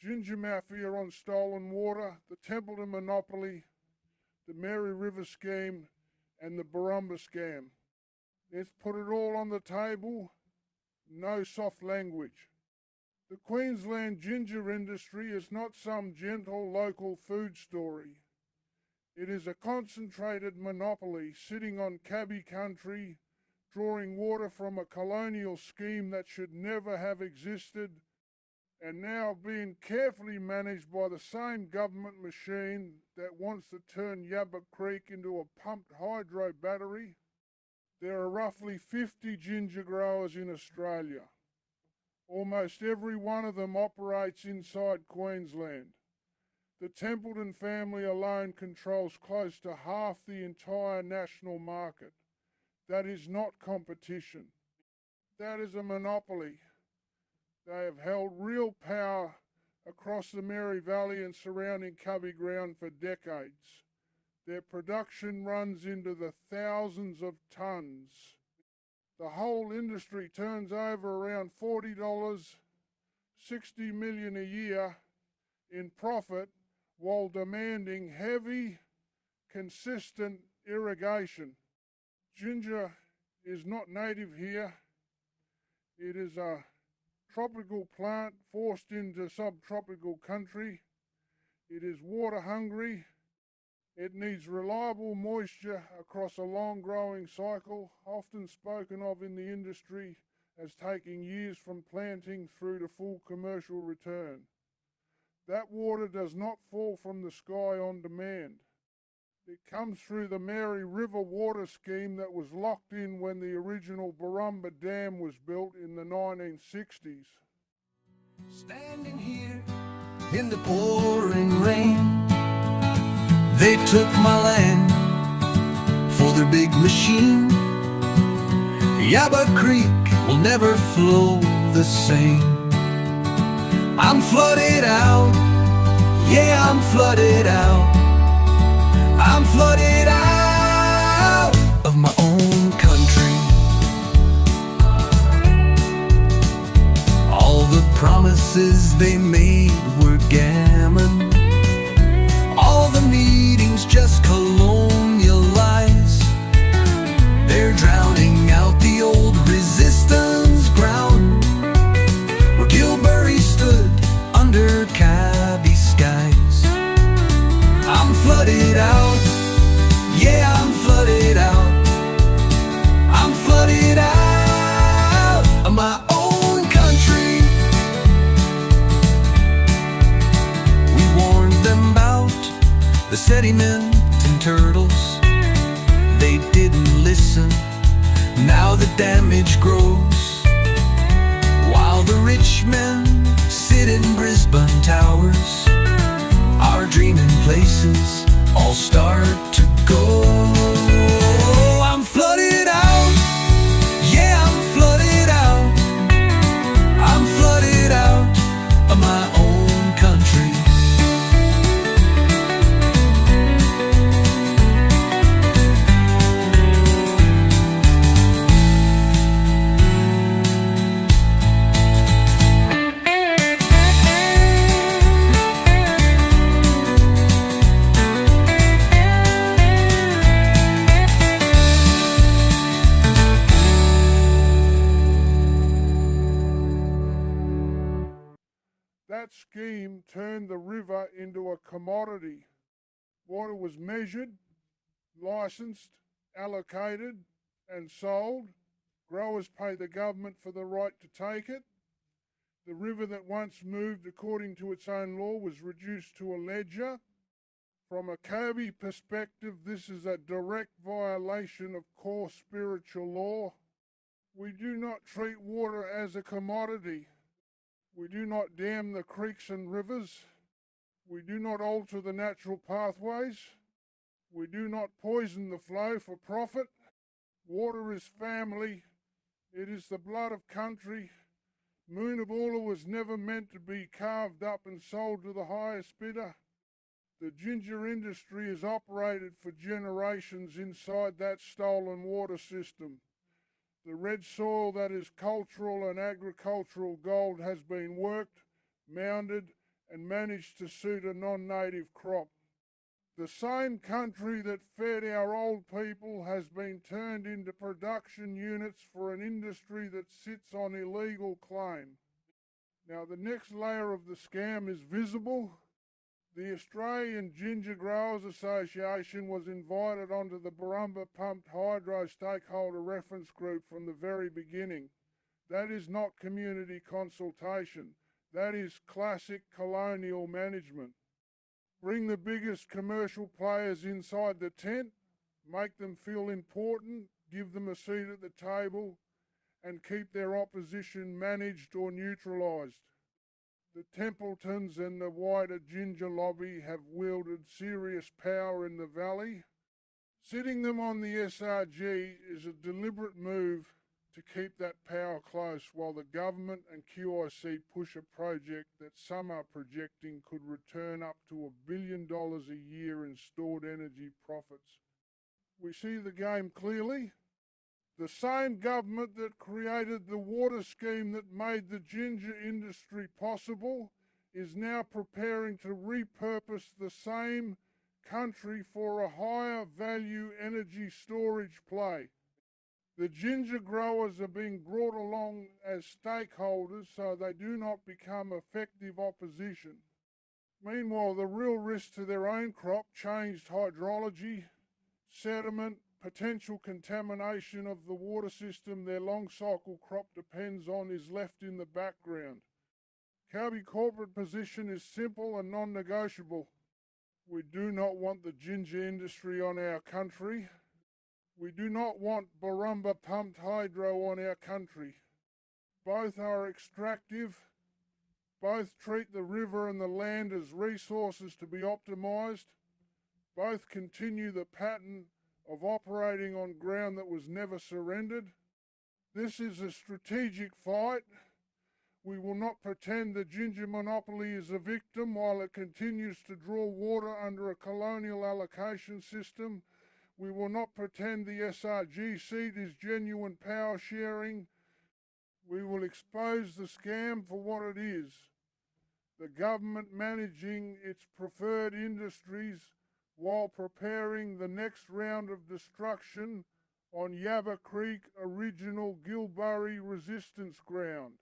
Ginger Mafia on stolen water, the Templeton monopoly, the Mary River scheme, and the Borumba scam. Let's put it all on the table. No soft language. The Queensland ginger industry is not some gentle local food story. It is a concentrated monopoly sitting on cabby country, drawing water from a colonial scheme that should never have existed, and now being carefully managed by the same government machine that wants to turn Yabba Creek into a pumped hydro battery. There are roughly 50 ginger growers in Australia. Almost every one of them operates inside Queensland. The Templeton family alone controls close to half the entire national market. That is not competition. That is a monopoly. They have held real power across the Mary Valley and surrounding Cubby ground for decades. Their production runs into the thousands of tonnes. The whole industry turns over around $40, 60 million a year in profit, while demanding heavy, consistent irrigation. Ginger is not native here. It is a tropical plant forced into subtropical country. It is water hungry. It needs reliable moisture across a long growing cycle, often spoken of in the industry as taking years from planting through to full commercial return. That water does not fall from the sky on demand. It comes through the Mary River water scheme that was locked in when the original Borumba Dam was built in the 1960s. Standing here in the pouring rain, they took my land for their big machine. Yabba Creek will never flow the same. I'm flooded out, yeah, I'm flooded out. I'm flooded out of my own country. All the promises they made were gammon. All the meetings just colonialize. They're drowning out the old resistance ground where gil'burri stood under cabby skies. I'm flooded out, yeah, I'm flooded out. I'm flooded out of my own country. We warned them about the sediment and turtles. They didn't listen, now the damage grows. While the rich men sit in Brisbane towers, our dreaming places all start to go. I'm flooded out, yeah, I'm flooded out. I'm flooded out of my own country. That scheme turned the river into a commodity. Water was measured, licensed, allocated, and sold. Growers pay the government for the right to take it. The river that once moved according to its own law was reduced to a ledger. From a Kobe perspective, this is a direct violation of core spiritual law. We do not treat water as a commodity. We do not dam the creeks and rivers. We do not alter the natural pathways. We do not poison the flow for profit. Water is family. It is the blood of country. Moonaboola was never meant to be carved up and sold to the highest bidder. The ginger industry has operated for generations inside that stolen water system. The red soil that is cultural and agricultural gold has been worked, mounded, and managed to suit a non-native crop. The same country that fed our old people has been turned into production units for an industry that sits on illegal claim. Now, the next layer of the scam is visible. The Australian Ginger Growers Association was invited onto the Borumba Pumped Hydro Stakeholder Reference Group from the very beginning. That is not community consultation. That is classic colonial management. Bring the biggest commercial players inside the tent, make them feel important, give them a seat at the table, and keep their opposition managed or neutralised. The Templetons and the wider ginger lobby have wielded serious power in the valley. Sitting them on the SRG is a deliberate move to keep that power close while the government and QIC push a project that some are projecting could return up to $1 billion a year in stored energy profits. We see the game clearly. The same government that created the water scheme that made the ginger industry possible is now preparing to repurpose the same country for a higher value energy storage play. The ginger growers are being brought along as stakeholders so they do not become effective opposition. Meanwhile, the real risk to their own crop, changed hydrology, sediment, potential contamination of the water system their long cycle crop depends on is left in the background. Kirby corporate position is simple and non-negotiable. We do not want the ginger industry on our country. We do not want Borumba pumped hydro on our country. Both are extractive. Both treat the river and the land as resources to be optimised. Both continue the pattern of operating on ground that was never surrendered. This is a strategic fight. We will not pretend the ginger monopoly is a victim while it continues to draw water under a colonial allocation system. We will not pretend the SRG seat is genuine power sharing. We will expose the scam for what it is. The government managing its preferred industries while preparing the next round of destruction on Yabba Creek original gil'burri resistance ground.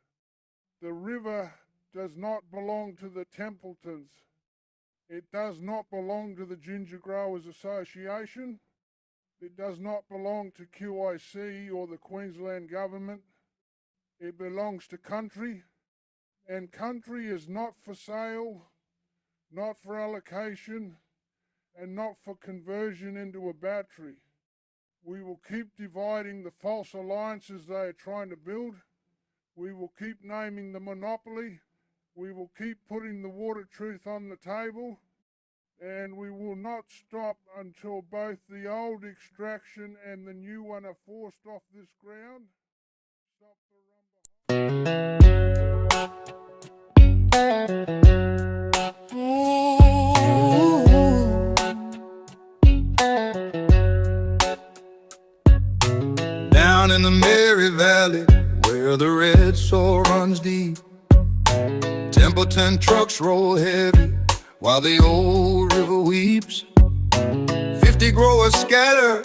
The river does not belong to the Templetons. It does not belong to the Ginger Growers Association. It does not belong to QIC or the Queensland government. It belongs to country, and country is not for sale, not for allocation, and not for conversion into a battery. We will keep dividing the false alliances they are trying to build. We will keep naming the monopoly. We will keep putting the water truth on the table. And we will not stop until both the old extraction and the new one are forced off this ground. Stop the Down in the Mary Valley, where the red soil runs deep, Templeton trucks roll heavy while the old river weeps. 50 growers scatter,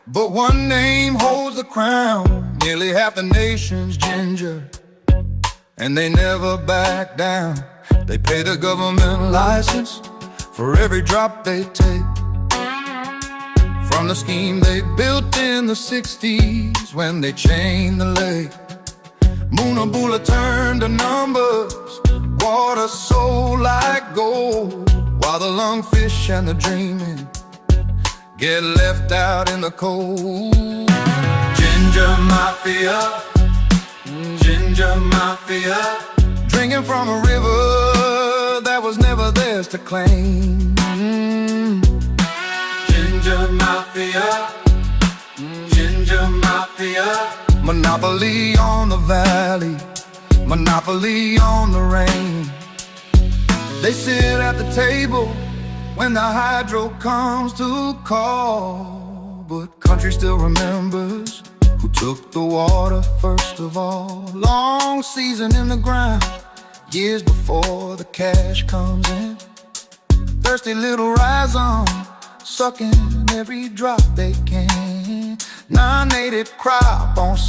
but one name holds the crown. Nearly half the nation's ginger, and they never back down. They pay the government license for every drop they take from the scheme they built in the 60s when they chained the lake. Moonabula turned to numbers, water sold like gold, while the lungfish and the dreaming get left out in the cold. Ginger Mafia, Ginger Mafia, drinking from a river that was never theirs to claim. Ginger Mafia, Ginger Mafia, monopoly on the valley, monopoly on the rain. They sit at the table when the hydro comes to call, but country still remembers who took the water first of all. Long season in the ground, years before the cash comes in. Thirsty little rhizome, sucking every drop they can. Non-native crop on sale.